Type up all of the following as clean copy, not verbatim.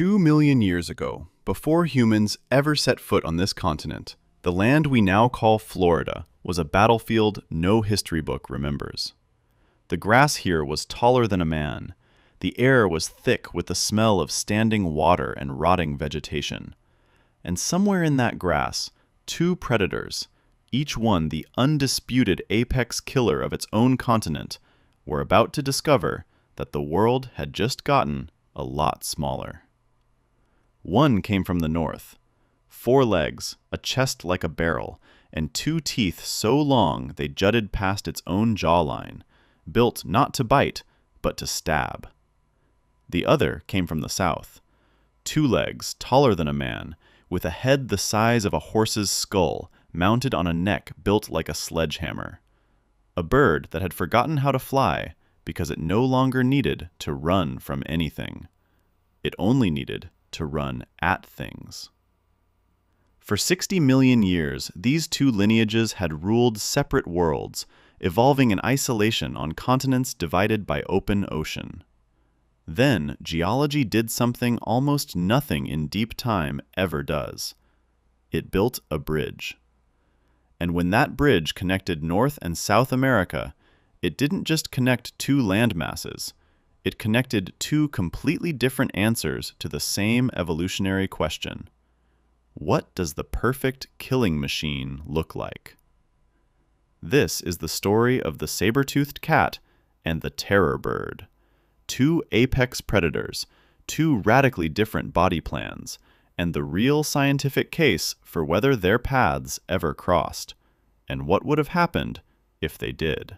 2 million years ago, before humans ever set foot on this continent, the land we now call Florida was a battlefield no history book remembers. The grass here was taller than a man. The air was thick with the smell of standing water and rotting vegetation. And somewhere in that grass, two predators, each one the undisputed apex killer of its own continent, were about to discover that the world had just gotten a lot smaller. One came from the north. 4 legs, a chest like a barrel, and 2 teeth so long they jutted past its own jawline, built not to bite, but to stab. The other came from the south. 2 legs, taller than a man, with a head the size of a horse's skull, mounted on a neck built like a sledgehammer. A bird that had forgotten how to fly because it no longer needed to run from anything. It only needed to run at things. For 60 million years, these two lineages had ruled separate worlds, evolving in isolation on continents divided by open ocean. Then, geology did something almost nothing in deep time ever does. It built a bridge. And when that bridge connected North and South America, it didn't just connect 2 landmasses. It connected 2 completely different answers to the same evolutionary question. What does the perfect killing machine look like? This is the story of the saber-toothed cat and the terror bird. 2 apex predators, 2 radically different body plans, and the real scientific case for whether their paths ever crossed, and what would have happened if they did.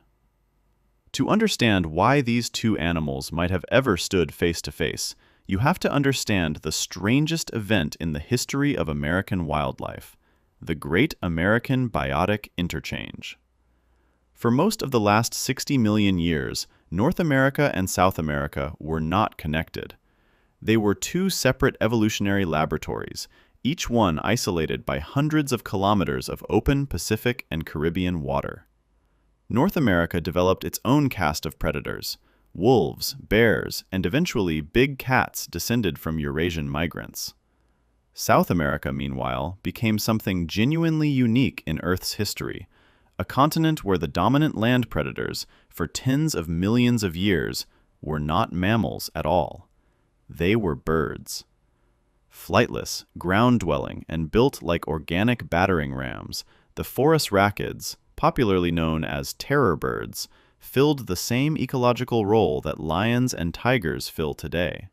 To understand why these 2 animals might have ever stood face to face, you have to understand the strangest event in the history of American wildlife, the Great American Biotic Interchange. For most of the last 60 million years, North America and South America were not connected. They were 2 separate evolutionary laboratories, each one isolated by hundreds of kilometers of open Pacific and Caribbean water. North America developed its own caste of predators, wolves, bears, and eventually big cats descended from Eurasian migrants. South America, meanwhile, became something genuinely unique in Earth's history, a continent where the dominant land predators, for tens of millions of years, were not mammals at all. They were birds. Flightless, ground-dwelling, and built like organic battering rams, the Forus racids, popularly known as terror birds, filled the same ecological role that lions and tigers fill today.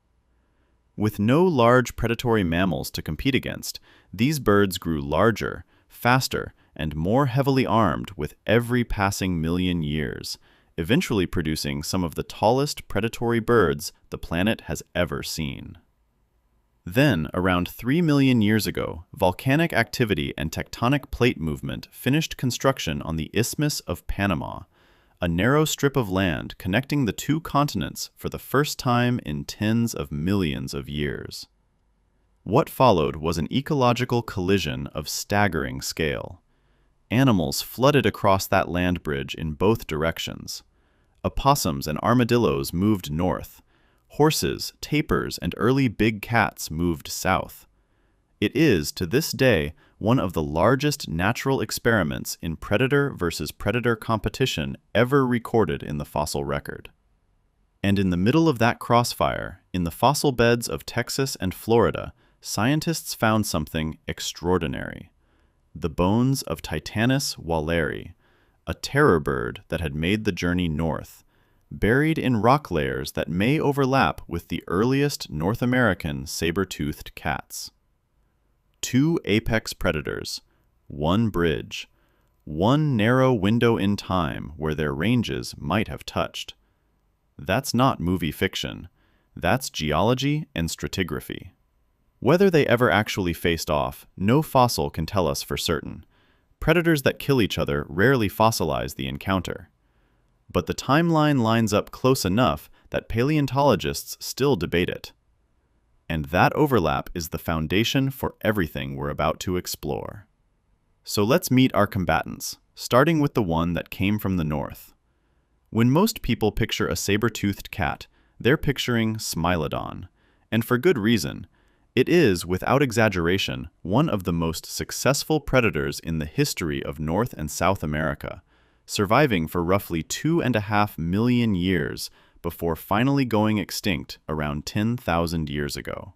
With no large predatory mammals to compete against, these birds grew larger, faster, and more heavily armed with every passing million years, eventually producing some of the tallest predatory birds the planet has ever seen. Then, around 3 million years ago, volcanic activity and tectonic plate movement finished construction on the Isthmus of Panama, a narrow strip of land connecting the 2 continents for the first time in tens of millions of years. What followed was an ecological collision of staggering scale. Animals flooded across that land bridge in both directions. Opossums and armadillos moved north. Horses, tapirs, and early big cats moved south. It is, to this day, one of the largest natural experiments in predator versus predator competition ever recorded in the fossil record. And in the middle of that crossfire, in the fossil beds of Texas and Florida, scientists found something extraordinary. The bones of Titanis walleri, a terror bird that had made the journey north, buried in rock layers that may overlap with the earliest North American saber-toothed cats. 2 apex predators, 1 bridge, 1 narrow window in time where their ranges might have touched. That's not movie fiction. That's geology and stratigraphy. Whether they ever actually faced off, no fossil can tell us for certain. Predators that kill each other rarely fossilize the encounter. But the timeline lines up close enough that paleontologists still debate it. And that overlap is the foundation for everything we're about to explore. So let's meet our combatants, starting with the one that came from the north. When most people picture a saber-toothed cat, they're picturing Smilodon. And for good reason. It is, without exaggeration, one of the most successful predators in the history of North and South America, surviving for roughly 2.5 million years before finally going extinct around 10,000 years ago.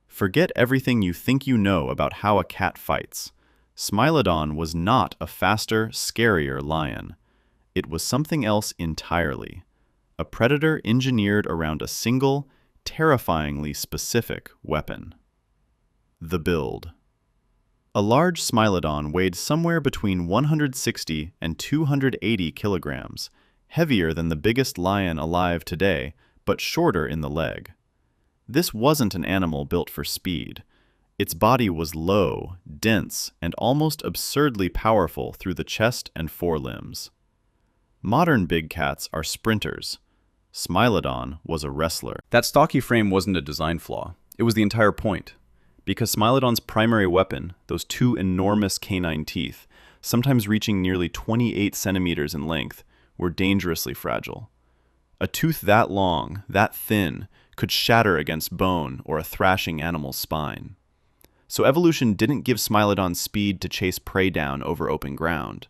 Forget everything you think you know about how a cat fights. Smilodon was not a faster, scarier lion. It was something else entirely. A predator engineered around a single, terrifyingly specific weapon. The build. A large Smilodon weighed somewhere between 160 and 280 kilograms, heavier than the biggest lion alive today, but shorter in the leg. This wasn't an animal built for speed. Its body was low, dense, and almost absurdly powerful through the chest and forelimbs. Modern big cats are sprinters. Smilodon was a wrestler. That stocky frame wasn't a design flaw. It was the entire point. Because Smilodon's primary weapon, those two enormous canine teeth, sometimes reaching nearly 28 centimeters in length, were dangerously fragile. A tooth that long, that thin, could shatter against bone or a thrashing animal's spine. So evolution didn't give Smilodon speed to chase prey down over open ground.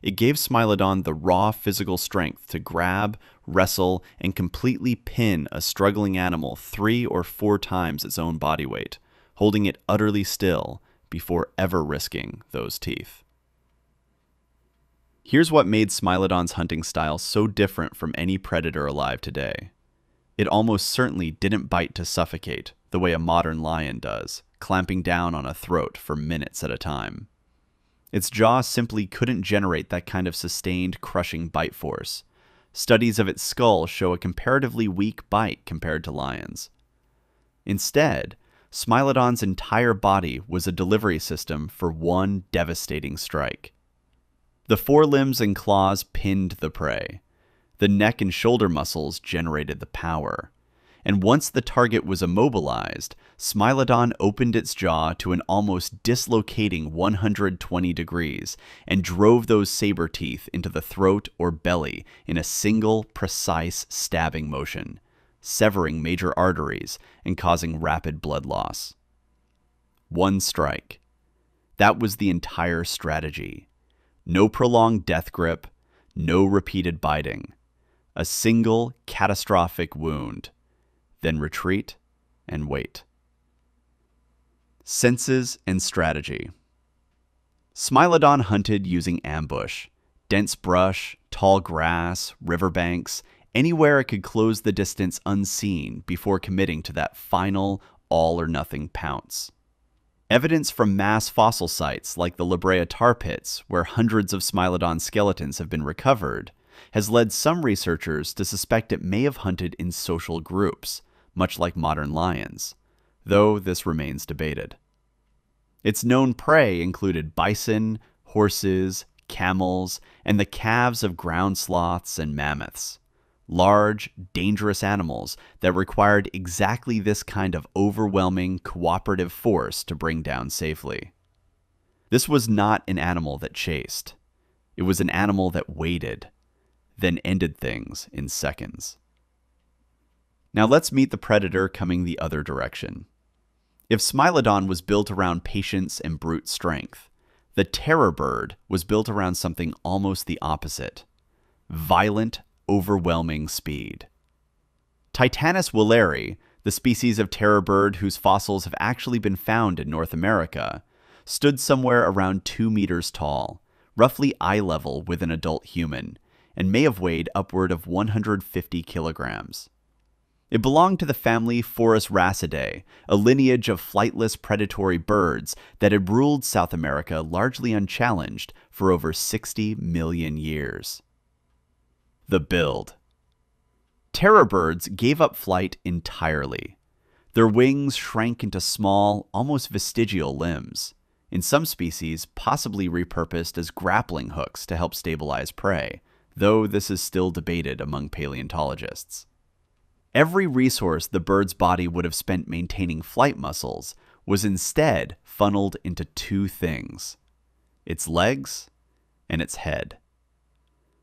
It gave Smilodon the raw physical strength to grab, wrestle, and completely pin a struggling animal 3 or 4 times its own body weight, holding it utterly still before ever risking those teeth. Here's what made Smilodon's hunting style so different from any predator alive today. It almost certainly didn't bite to suffocate, the way a modern lion does, clamping down on a throat for minutes at a time. Its jaw simply couldn't generate that kind of sustained, crushing bite force. Studies of its skull show a comparatively weak bite compared to lions. Instead, Smilodon's entire body was a delivery system for one devastating strike. The forelimbs and claws pinned the prey. The neck and shoulder muscles generated the power. And once the target was immobilized, Smilodon opened its jaw to an almost dislocating 120 degrees and drove those saber teeth into the throat or belly in a single, precise stabbing motion, severing major arteries and causing rapid blood loss. One strike. That was the entire strategy. No prolonged death grip, no repeated biting. A single, catastrophic wound. Then retreat and wait. Senses and strategy. Smilodon hunted using ambush, dense brush, tall grass, riverbanks, anywhere it could close the distance unseen before committing to that final all-or-nothing pounce. Evidence from mass fossil sites like the La Brea tar pits, where hundreds of Smilodon skeletons have been recovered, has led some researchers to suspect it may have hunted in social groups, much like modern lions, though this remains debated. Its known prey included bison, horses, camels, and the calves of ground sloths and mammoths, large, dangerous animals that required exactly this kind of overwhelming, cooperative force to bring down safely. This was not an animal that chased. It was an animal that waited, then ended things in seconds. Now let's meet the predator coming the other direction. If Smilodon was built around patience and brute strength, the terror bird was built around something almost the opposite: violent, overwhelming speed. Titanis walleri, the species of terror bird whose fossils have actually been found in North America, stood somewhere around 2 meters tall, roughly eye level with an adult human, and may have weighed upward of 150 kilograms. It belonged to the family Forasracidae, a lineage of flightless predatory birds that had ruled South America largely unchallenged for over 60 million years. The build. Terror birds gave up flight entirely. Their wings shrank into small, almost vestigial limbs, in some species possibly repurposed as grappling hooks to help stabilize prey, though this is still debated among paleontologists. Every resource the bird's body would have spent maintaining flight muscles was instead funneled into 2 things: its legs and its head.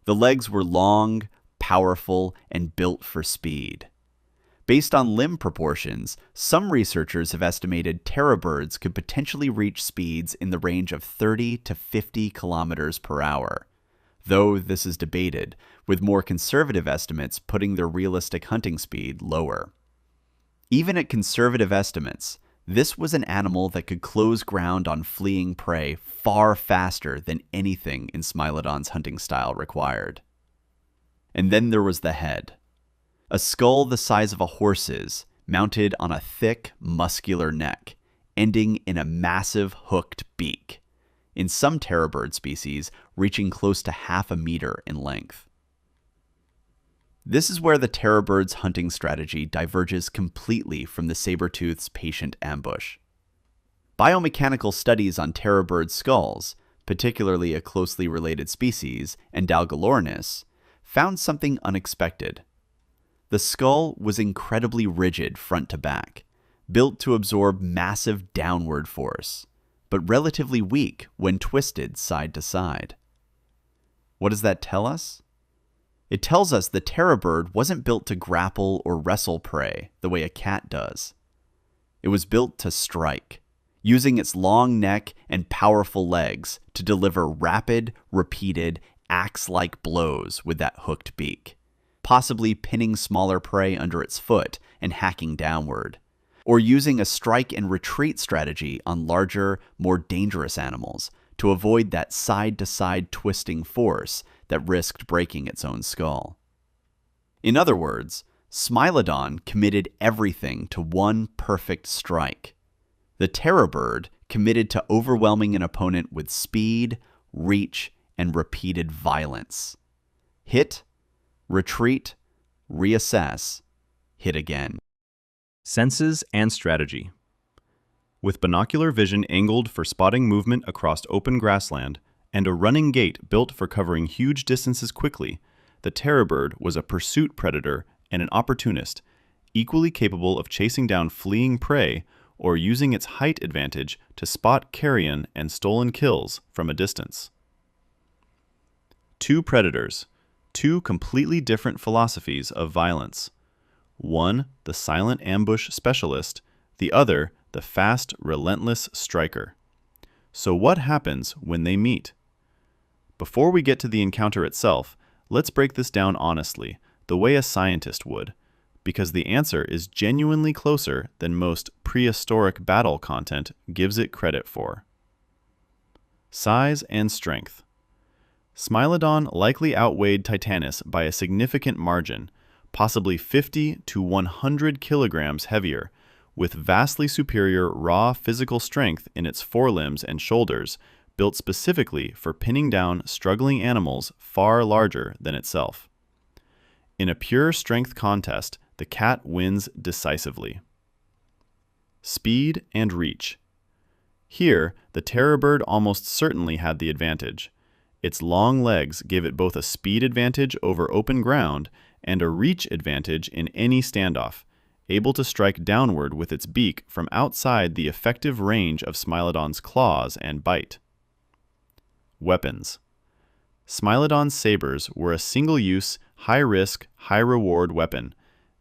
The legs were long, powerful, and built for speed. Based on limb proportions, some researchers have estimated terror could potentially reach speeds in the range of 30 to 50 kilometers per hour. Though this is debated, with more conservative estimates putting their realistic hunting speed lower. Even at conservative estimates, this was an animal that could close ground on fleeing prey far faster than anything in Smilodon's hunting style required. And then there was the head. A skull the size of a horse's, mounted on a thick, muscular neck, ending in a massive hooked beak, in some terror bird species reaching close to half a meter in length. This is where the terror bird's hunting strategy diverges completely from the saber-toothed's patient ambush. Biomechanical studies on terror bird skulls, particularly a closely related species, Andalgalornis, found something unexpected. The skull was incredibly rigid front to back, built to absorb massive downward force, but relatively weak when twisted side to side. What does that tell us? It tells us the terror bird wasn't built to grapple or wrestle prey the way a cat does. It was built to strike, using its long neck and powerful legs to deliver rapid, repeated, axe-like blows with that hooked beak, possibly pinning smaller prey under its foot and hacking downward, or using a strike and retreat strategy on larger, more dangerous animals to avoid that side-to-side twisting force that risked breaking its own skull. In other words, Smilodon committed everything to one perfect strike. The terror bird committed to overwhelming an opponent with speed, reach, and repeated violence. Hit, retreat, reassess, hit again. Senses and strategy. With binocular vision angled for spotting movement across open grassland and a running gait built for covering huge distances quickly, the terror bird was a pursuit predator and an opportunist, equally capable of chasing down fleeing prey or using its height advantage to spot carrion and stolen kills from a distance. Two predators, two completely different philosophies of violence. One, the silent ambush specialist, the other, the fast, relentless striker. So what happens when they meet? Before we get to the encounter itself, let's break this down honestly, the way a scientist would, because the answer is genuinely closer than most prehistoric battle content gives it credit for. Size and strength. Smilodon likely outweighed Titanis by a significant margin, possibly 50 to 100 kilograms heavier, with vastly superior raw physical strength in its forelimbs and shoulders, built specifically for pinning down struggling animals far larger than itself. In a pure strength contest, the cat wins decisively. Speed and reach. Here, the terror bird almost certainly had the advantage. Its long legs gave it both a speed advantage over open ground and a reach advantage in any standoff, able to strike downward with its beak from outside the effective range of Smilodon's claws and bite. Weapons. Smilodon's sabers were a single-use, high-risk, high-reward weapon,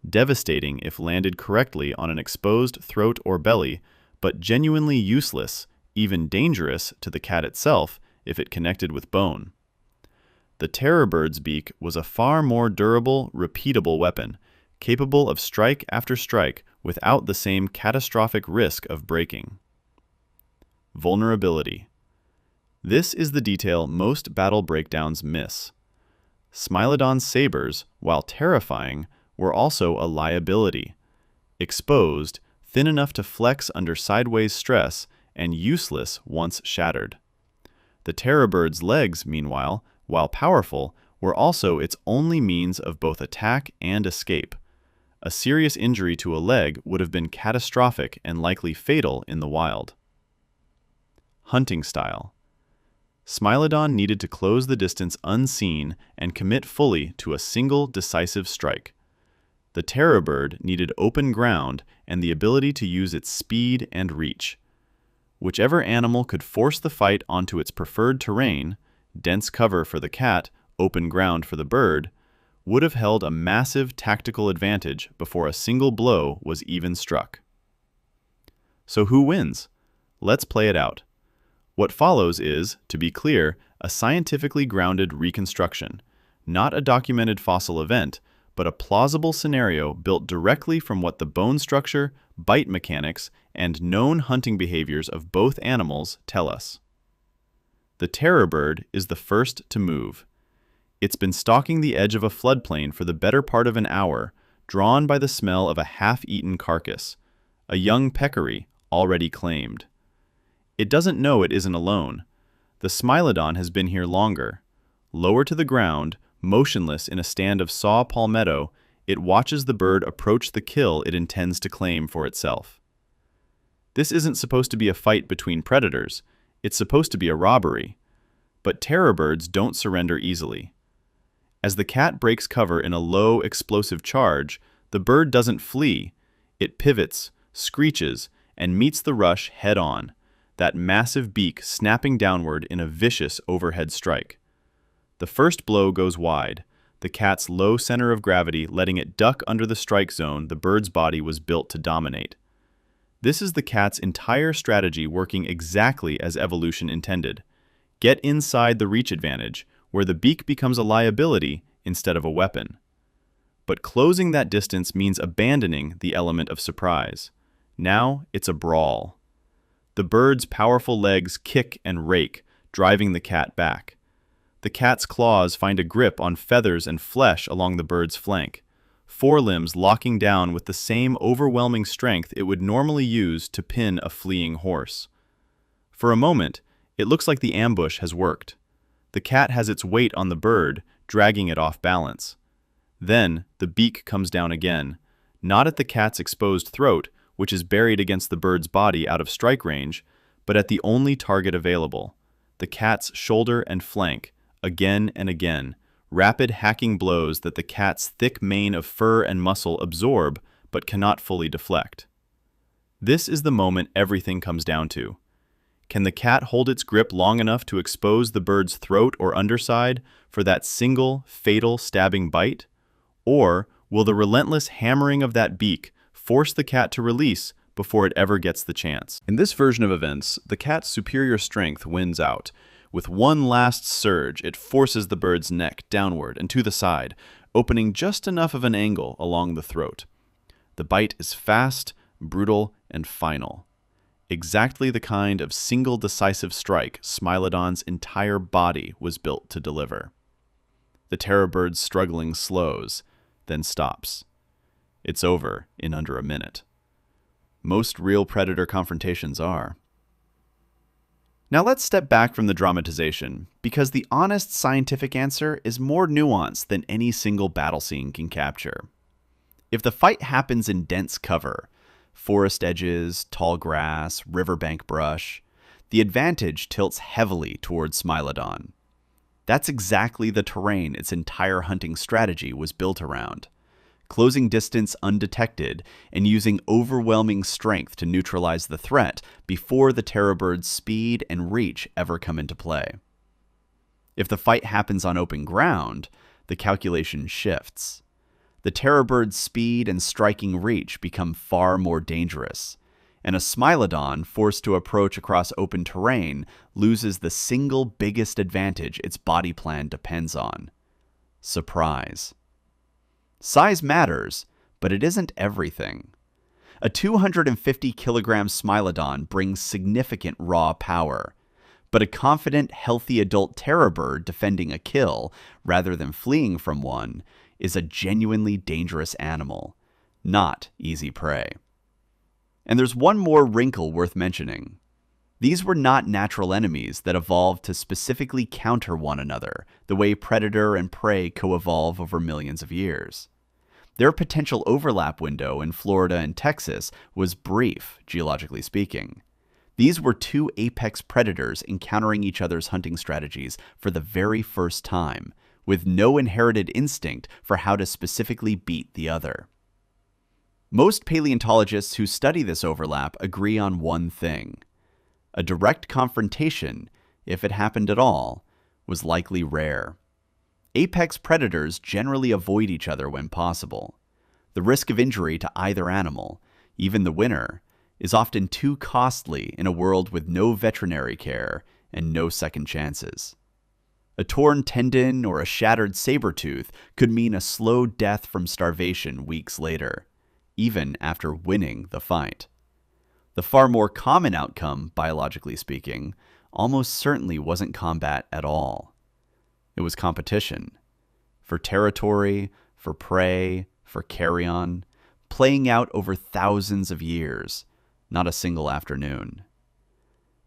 devastating if landed correctly on an exposed throat or belly, but genuinely useless, even dangerous to the cat itself if it connected with bone. The terror bird's beak was a far more durable, repeatable weapon, capable of strike after strike without the same catastrophic risk of breaking. Vulnerability. This is the detail most battle breakdowns miss. Smilodon's sabers, while terrifying, were also a liability. Exposed, thin enough to flex under sideways stress, and useless once shattered. The terror bird's legs, meanwhile, while powerful, were also its only means of both attack and escape. A serious injury to a leg would have been catastrophic and likely fatal in the wild. Hunting style. Smilodon needed to close the distance unseen and commit fully to a single decisive strike. The terror bird needed open ground and the ability to use its speed and reach. Whichever animal could force the fight onto its preferred terrain, dense cover for the cat, open ground for the bird, would have held a massive tactical advantage before a single blow was even struck. So who wins? Let's play it out. What follows is, to be clear, a scientifically grounded reconstruction, not a documented fossil event, but a plausible scenario built directly from what the bone structure, bite mechanics, and known hunting behaviors of both animals tell us. The terror bird is the first to move. It's been stalking the edge of a floodplain for the better part of an hour, drawn by the smell of a half-eaten carcass, a young peccary already claimed. It doesn't know it isn't alone. The Smilodon has been here longer. Lower to the ground, motionless in a stand of saw palmetto, it watches the bird approach the kill it intends to claim for itself. This isn't supposed to be a fight between predators. It's supposed to be a robbery. But terror birds don't surrender easily. As the cat breaks cover in a low, explosive charge, the bird doesn't flee. It pivots, screeches, and meets the rush head-on, that massive beak snapping downward in a vicious overhead strike. The first blow goes wide, the cat's low center of gravity letting it duck under the strike zone the bird's body was built to dominate. This is the cat's entire strategy working exactly as evolution intended. Get inside the reach advantage, where the beak becomes a liability instead of a weapon. But closing that distance means abandoning the element of surprise. Now it's a brawl. The bird's powerful legs kick and rake, driving the cat back. The cat's claws find a grip on feathers and flesh along the bird's flank, forelimbs locking down with the same overwhelming strength it would normally use to pin a fleeing horse. For a moment, it looks like the ambush has worked. The cat has its weight on the bird, dragging it off balance. Then, the beak comes down again, not at the cat's exposed throat, which is buried against the bird's body out of strike range, but at the only target available, the cat's shoulder and flank, again and again, rapid hacking blows that the cat's thick mane of fur and muscle absorb but cannot fully deflect. This is the moment everything comes down to. Can the cat hold its grip long enough to expose the bird's throat or underside for that single, fatal stabbing bite? Or will the relentless hammering of that beak force the cat to release before it ever gets the chance? In this version of events, the cat's superior strength wins out. With one last surge, it forces the bird's neck downward and to the side, opening just enough of an angle along the throat. The bite is fast, brutal, and final. Exactly the kind of single decisive strike Smilodon's entire body was built to deliver. The terror bird's struggling slows, then stops. It's over in under a minute. Most real predator confrontations are. Now let's step back from the dramatization, because the honest scientific answer is more nuanced than any single battle scene can capture. If the fight happens in dense cover, forest edges, tall grass, riverbank brush, the advantage tilts heavily towards Smilodon. That's exactly the terrain its entire hunting strategy was built around. Closing distance undetected and using overwhelming strength to neutralize the threat before the terror bird's speed and reach ever come into play. If the fight happens on open ground, the calculation shifts. The terror bird's speed and striking reach become far more dangerous, and a Smilodon forced to approach across open terrain loses the single biggest advantage its body plan depends on: surprise. Size matters, but it isn't everything. A 250-kilogram Smilodon brings significant raw power, but a confident, healthy adult terror bird defending a kill, rather than fleeing from one, is a genuinely dangerous animal, not easy prey. And there's one more wrinkle worth mentioning. These were not natural enemies that evolved to specifically counter one another, the way predator and prey co-evolve over millions of years. Their potential overlap window in Florida and Texas was brief, geologically speaking. These were two apex predators encountering each other's hunting strategies for the very first time, with no inherited instinct for how to specifically beat the other. Most paleontologists who study this overlap agree on one thing. A direct confrontation, if it happened at all, was likely rare. Apex predators generally avoid each other when possible. The risk of injury to either animal, even the winner, is often too costly in a world with no veterinary care and no second chances. A torn tendon or a shattered saber-tooth could mean a slow death from starvation weeks later, even after winning the fight. The far more common outcome, biologically speaking, almost certainly wasn't combat at all. It was competition. For territory, for prey, for carrion, playing out over thousands of years, not a single afternoon.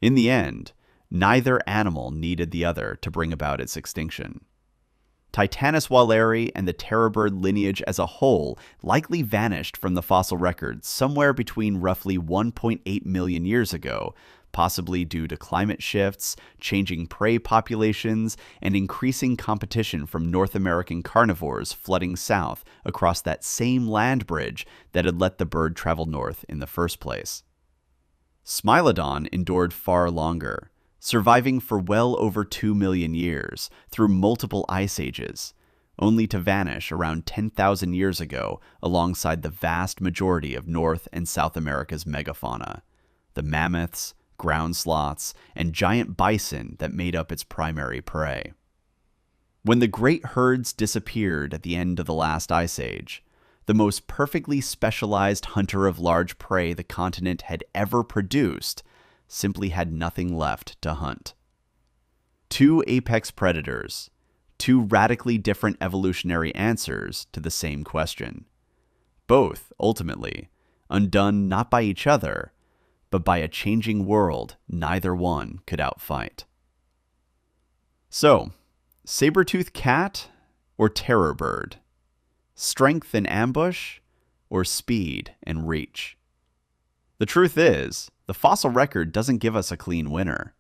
In the end, neither animal needed the other to bring about its extinction. Titanis walleri and the terrorbird lineage as a whole likely vanished from the fossil record somewhere between roughly 1.8 million years ago, possibly due to climate shifts, changing prey populations, and increasing competition from North American carnivores flooding south across that same land bridge that had let the bird travel north in the first place. Smilodon endured far longer, surviving for well over 2 million years through multiple ice ages, only to vanish around 10,000 years ago alongside the vast majority of North and South America's megafauna, the mammoths, ground sloths, and giant bison that made up its primary prey. When the great herds disappeared at the end of the last ice age, the most perfectly specialized hunter of large prey the continent had ever produced simply had nothing left to hunt. Two apex predators, two radically different evolutionary answers to the same question. Both, ultimately, undone not by each other, but by a changing world neither one could outfight. So, saber-toothed cat or terror bird? Strength and ambush or speed and reach? The truth is, the fossil record doesn't give us a clean winner,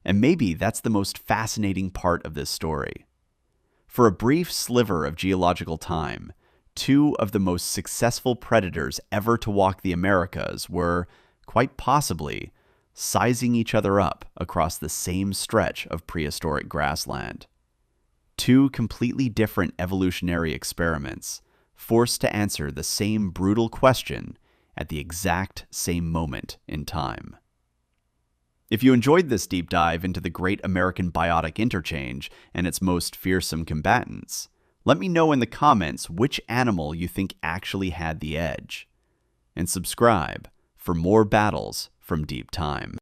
and maybe that's the most fascinating part of this story. For a brief sliver of geological time, two of the most successful predators ever to walk the Americas were, quite possibly, sizing each other up across the same stretch of prehistoric grassland. Two completely different evolutionary experiments, forced to answer the same brutal question at the exact same moment in time. If you enjoyed this deep dive into the Great American Biotic Interchange and its most fearsome combatants, let me know in the comments which animal you think actually had the edge. And subscribe for more battles from deep time.